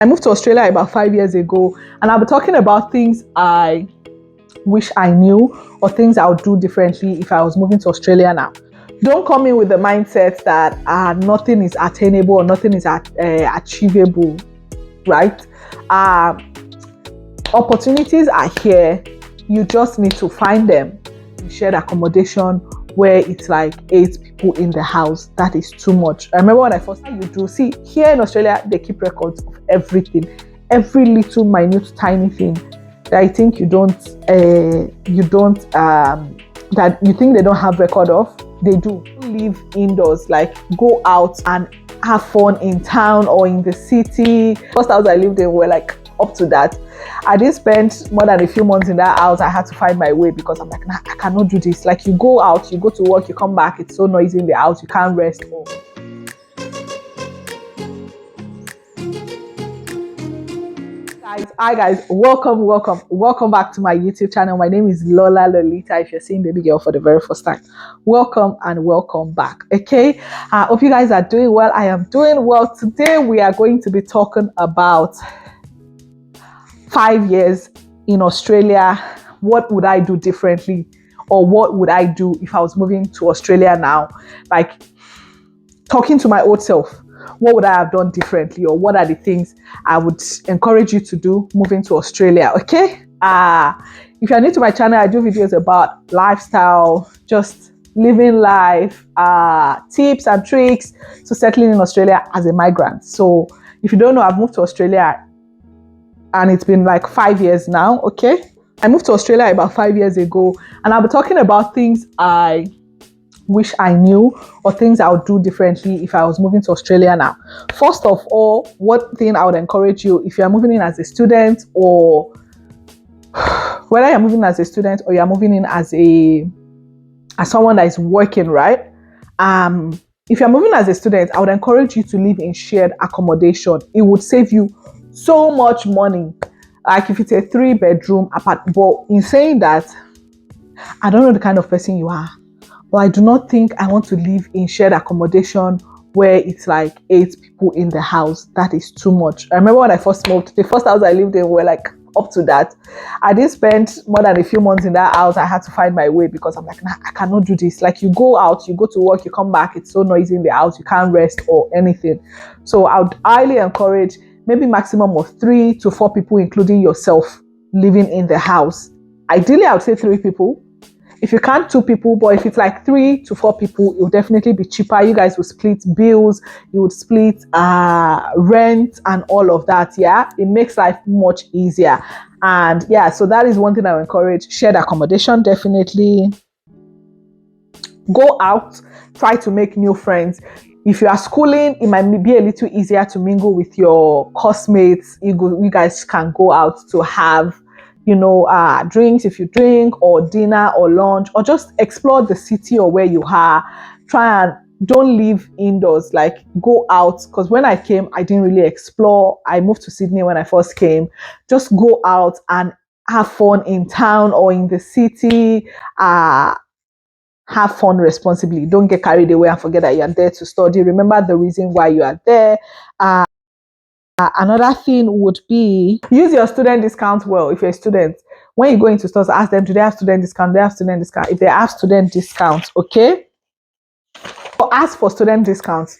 I moved to Australia about 5 years ago, and I'll be talking about things I wish I knew or things I would do differently if I was moving to Australia now. Don't come in with the mindset that nothing is attainable or nothing is achievable, right? Opportunities are here. You just need to find them. Shared accommodation where it's like 8 people in the house, that is too much. I remember when I first see here in Australia, they keep records of everything, every little minute tiny thing that I think that you think they don't have record of. They do. Live indoors, like go out and have fun in town or in the city. First house I lived in were like up to that. I didn't spend more than a few months in that house. I had to find my way because I'm like, nah, I cannot do this. Like you go out, you go to work, you come back, it's so noisy in the house, you can't rest. Hi guys, welcome back to my YouTube channel. My name is Lola Lolita. If you're seeing baby girl for the very first time, welcome and welcome back. Okay, I hope you guys are doing well. I am doing well. Today we are going to be talking about 5 years in Australia. What would I do differently, or what would I do if I was moving to Australia now? Like talking to my old self, what would I have done differently, or what are the things I would encourage you to do moving to Australia? Okay, if you're new to my channel, I do videos about lifestyle, just living life, tips and tricks to settling in Australia as a migrant. So if you don't know, I've moved to Australia and it's been like 5 years now. Okay, I moved to Australia about 5 years ago, and I'll be talking about things I wish I knew or things I would do differently if I was moving to Australia now. First of all, what thing I would encourage you if you're moving in as a student, or whether you're moving as a student or you're moving in as someone that is working, right? If you're moving as a student, I would encourage you to live in shared accommodation. It would save you so much money. Like if it's a 3-bedroom apartment. But in saying that, I don't know the kind of person you are, but I do not think I want to live in shared accommodation where it's like 8 people in the house. That is too much. I remember when I first moved, the first house I lived in were like up to that. I didn't spend more than a few months in that house. I had to find my way because I'm like, nah, I cannot do this. Like you go out, you go to work, you come back, it's so noisy in the house, you can't rest or anything. So I would highly encourage maybe maximum of 3 to 4 people, including yourself, living in the house. Ideally, I would say 3 people. If you can't, 2 people, but if it's like 3 to 4 people, it will definitely be cheaper. You guys will split bills, you would split rent and all of that. Yeah, it makes life much easier. And yeah, so that is one thing I would encourage. Shared accommodation, definitely. Go out, try to make new friends. If you are schooling, it might be a little easier to mingle with your classmates. You guys can go out to have, drinks if you drink, or dinner or lunch, or just explore the city or where you are. Try and don't live indoors, like go out. Because when I came, I didn't really explore. I moved to Sydney when I first came. Just go out and have fun in town or in the city. Have fun responsibly. Don't get carried away and forget that you are there to study. Remember the reason why you are there. Another thing would be use your student discount well. If you're a student, when you go into stores, ask them, do they have student discount? They have student discount. If they have student discounts, okay, or ask for student discounts.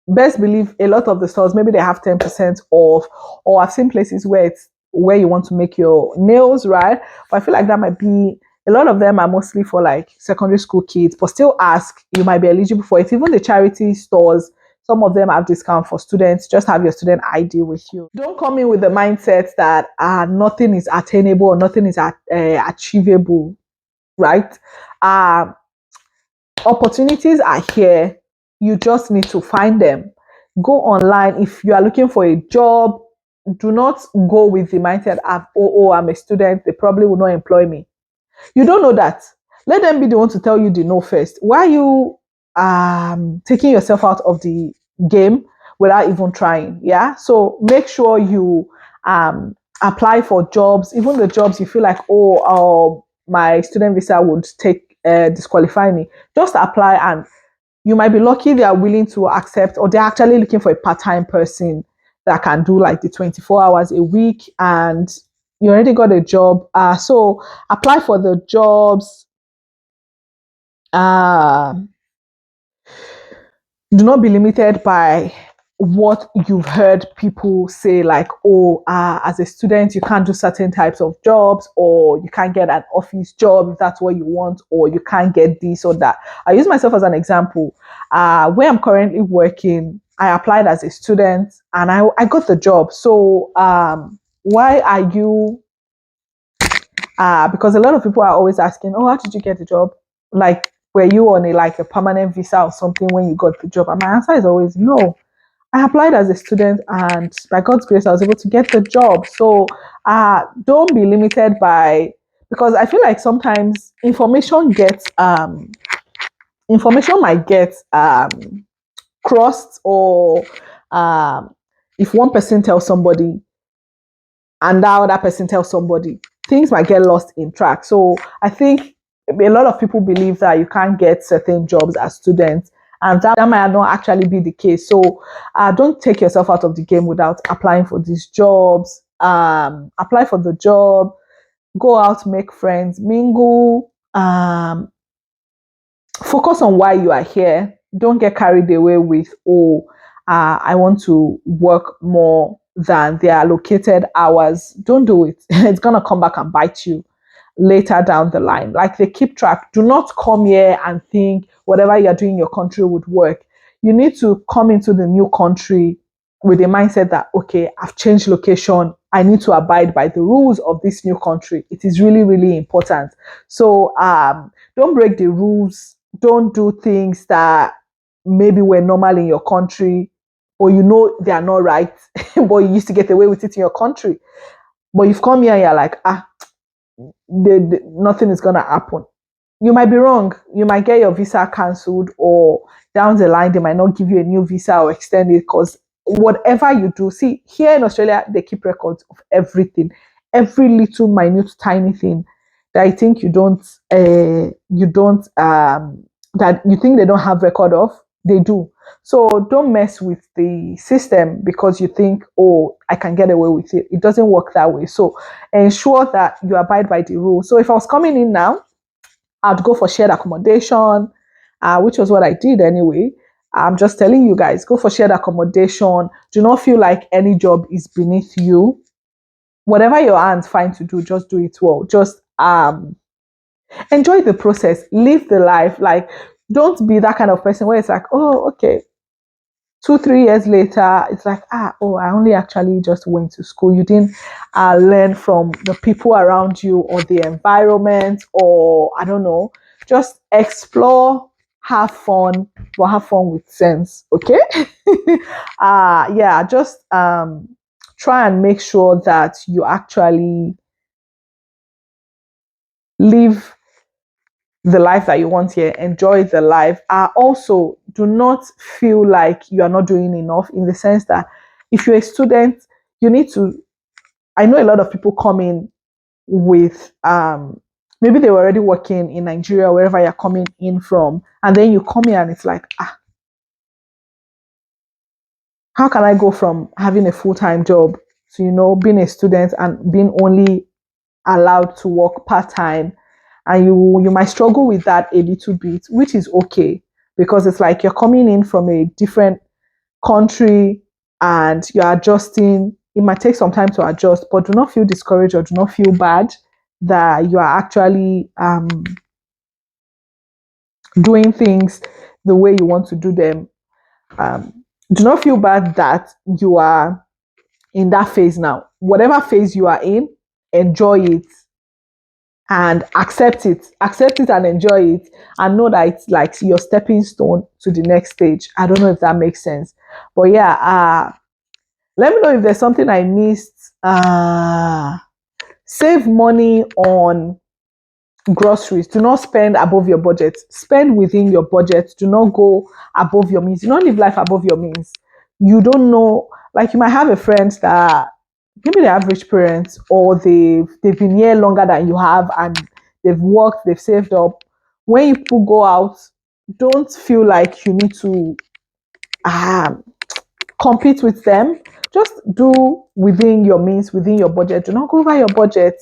Best believe a lot of the stores, maybe they have 10% off, or I've seen places where you want to make your nails, right? But I feel like that might be, a lot of them are mostly for like secondary school kids, but still ask, you might be eligible for it. Even the charity stores, some of them have discount for students. Just have your student ID with you. Don't come in with the mindset that nothing is attainable or nothing is achievable, right? Opportunities are here. You just need to find them. Go online. If you are looking for a job, do not go with the mindset of, I'm a student, they probably will not employ me. You don't know that. Let them be the one to tell you the no first. Why are you taking yourself out of the game without even trying? Yeah. So make sure you apply for jobs, even the jobs you feel like, my student visa would disqualify me. Just apply, and you might be lucky they are willing to accept, or they're actually looking for a part-time person that can do like the 24 hours a week, and you already got a job. So apply for the jobs. Do not be limited by what you've heard people say, like, oh, as a student you can't do certain types of jobs, or you can't get an office job if that's what you want, or you can't get this or that. I use myself as an example. Where I'm currently working, I applied as a student and I got the job. So why are you because a lot of people are always asking, oh, how did you get the job? Like, were you on a permanent visa or something when you got the job? And my answer is always no. I applied as a student, and by God's grace, I was able to get the job. So don't be limited by, because I feel like sometimes information might get crossed, or if one person tells somebody and that other person tells somebody, things might get lost in track. So I think a lot of people believe that you can't get certain jobs as students, and that might not actually be the case. So don't take yourself out of the game without applying for these jobs. Apply for the job, go out, make friends, mingle, focus on why you are here. Don't get carried away with, oh, I want to work more than their allocated hours. Don't do it. It's going to come back and bite you later down the line. Like, they keep track. Do not come here and think whatever you're doing in your country would work. You need to come into the new country with a mindset that, okay, I've changed location. I need to abide by the rules of this new country. It is really, really important. So don't break the rules. Don't do things that maybe were normal in your country, or you know they are not right, but you used to get away with it in your country. But you've come here and you're like, nothing is going to happen. You might be wrong. You might get your visa cancelled, or down the line, they might not give you a new visa or extend it, because whatever you do, see, here in Australia, they keep records of everything, every little, minute, tiny thing that I think that you think they don't have record of, they do. So don't mess with the system because you think, oh, I can get away with it. It doesn't work that way. So ensure that you abide by the rules. So if I was coming in now, I'd go for shared accommodation, which was what I did anyway. I'm just telling you guys, go for shared accommodation. Do not feel like any job is beneath you. Whatever your hands find to do, just do it well. Just enjoy the process, live the life. Like, don't be that kind of person where it's like, oh, okay, 2-3 years later, it's like, I only actually just went to school. You didn't learn from the people around you or the environment, or I don't know. Just explore, have fun, but have fun with sense. Okay. Just try and make sure that you actually live the life that you want here, enjoy the life. Also, do not feel like you are not doing enough, in the sense that if you're a student, you need to. I know a lot of people come in with maybe they were already working in Nigeria, wherever you're coming in from, and then you come here and it's like, how can I go from having a full-time job to being a student and being only allowed to work part-time? And you might struggle with that a little bit, which is okay, because it's like you're coming in from a different country and you're adjusting. It might take some time to adjust, but do not feel discouraged or do not feel bad that you are actually doing things the way you want to do them. Do not feel bad that you are in that phase now. Whatever phase you are in, enjoy it and accept it and enjoy it, and know that it's like your stepping stone to the next stage. I don't know if that makes sense, but yeah, let me know if there's something I missed. Save money on groceries. Do not spend above your budget. Spend within your budget. Do not go above your means. Do not live life above your means. You don't know, like, you might have a friend that maybe they're average parents, or they've been here longer than you have, and they've worked, they've saved up. When you go out, don't feel like you need to compete with them. just do within your means, within your budget. Do not go over your budget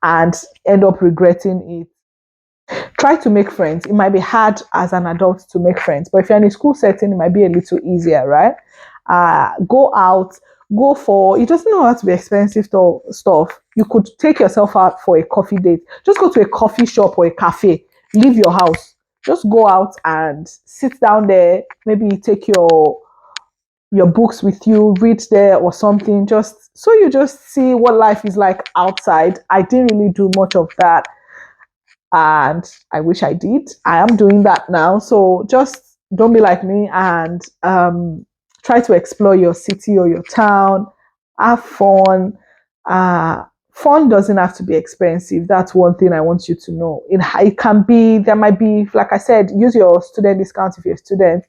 and end up regretting it. Try to make friends. It might be hard as an adult to make friends, but if you're in a school setting, it might be a little easier, right? Go out, go for, it doesn't have to be expensive stuff. You could take yourself out for a coffee date. Just go to a coffee shop or a cafe. Leave your house. Just go out and sit down there. Maybe take your books with you, read there or something, just so you just see what life is like outside. I didn't really do much of that, and I wish I did. I am doing that now. So just don't be like me, and try to explore your city or your town. Have fun. Fun doesn't have to be expensive. That's one thing I want you to know. It can be, there might be, like I said, use your student discount if you're a student.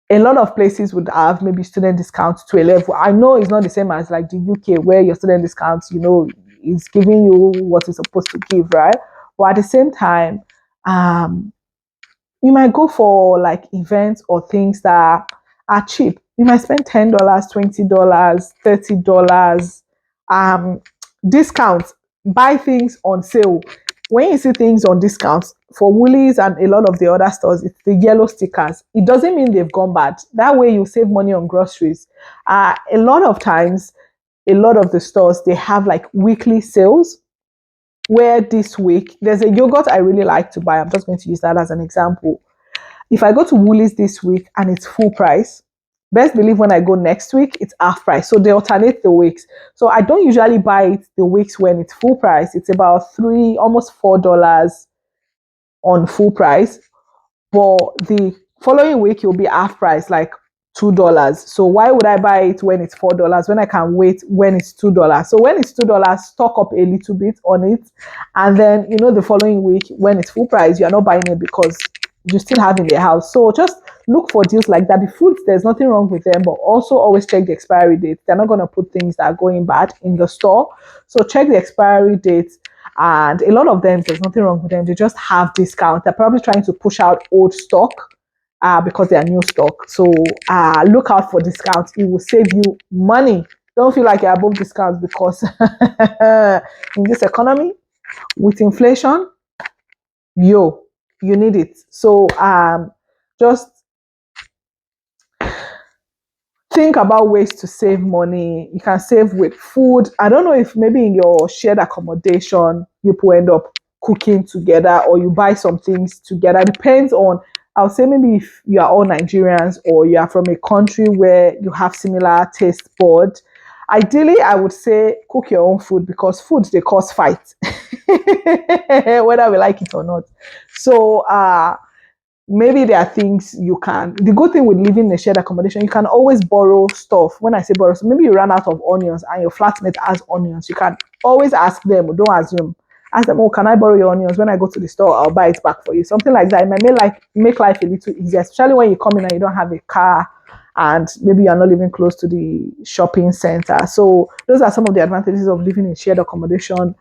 A lot of places would have maybe student discounts to a level. I know it's not the same as like the UK where your student discounts, is giving you what it's supposed to give, right? But at the same time, you might go for like events or things that are cheap. You might spend $10, $20, $30. Discounts, buy things on sale. When you see things on discounts for Woolies and a lot of the other stores, it's the yellow stickers. It doesn't mean they've gone bad. That way you save money on groceries. A lot of times, a lot of the stores, they have like weekly sales where this week, there's a yogurt I really like to buy. I'm just going to use that as an example. If I go to Woolies this week and it's full price, best believe when I go next week, it's half price. So they alternate the weeks. So I don't usually buy it the weeks when it's full price. It's about almost $4 on full price. But the following week, it'll be half price, like $2. So why would I buy it when it's $4 when I can wait when it's $2? So when it's $2, stock up a little bit on it. And then, the following week, when it's full price, you're not buying it because you still have in the house. So just look for deals like that. The fruits, there's nothing wrong with them, but also always check the expiry date. They're not going to put things that are going bad in the store. So check the expiry date. And a lot of them, there's nothing wrong with them. They just have discount. They're probably trying to push out old stock because they are new stock. So look out for discounts. It will save you money. Don't feel like you're above discounts because in this economy, with inflation, you need it. So just think about ways to save money. You can save with food. I don't know if maybe in your shared accommodation, people end up cooking together or you buy some things together. Depends on, I'll say maybe if you are all Nigerians or you are from a country where you have similar taste board. Ideally, I would say cook your own food because food, they cause fight, whether we like it or not. So maybe there are things you can. The good thing with living in a shared accommodation, you can always borrow stuff. When I say borrow, so maybe you ran out of onions and your flatmate has onions. You can always ask them, don't assume. Ask them, can I borrow your onions? When I go to the store, I'll buy it back for you. Something like that. It might make life a little easier, especially when you come in and you don't have a car and maybe you're not living close to the shopping center. So those are some of the advantages of living in shared accommodation,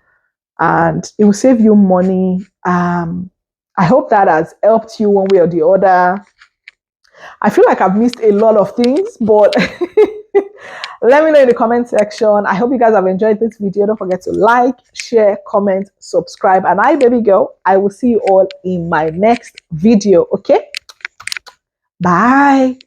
and it will save you money. I hope that has helped you one way or the other. I feel like I've missed a lot of things, but let me know in the comment section. I hope you guys have enjoyed this video. Don't forget to like, share, comment, subscribe. And baby girl, I will see you all in my next video. Okay? Bye.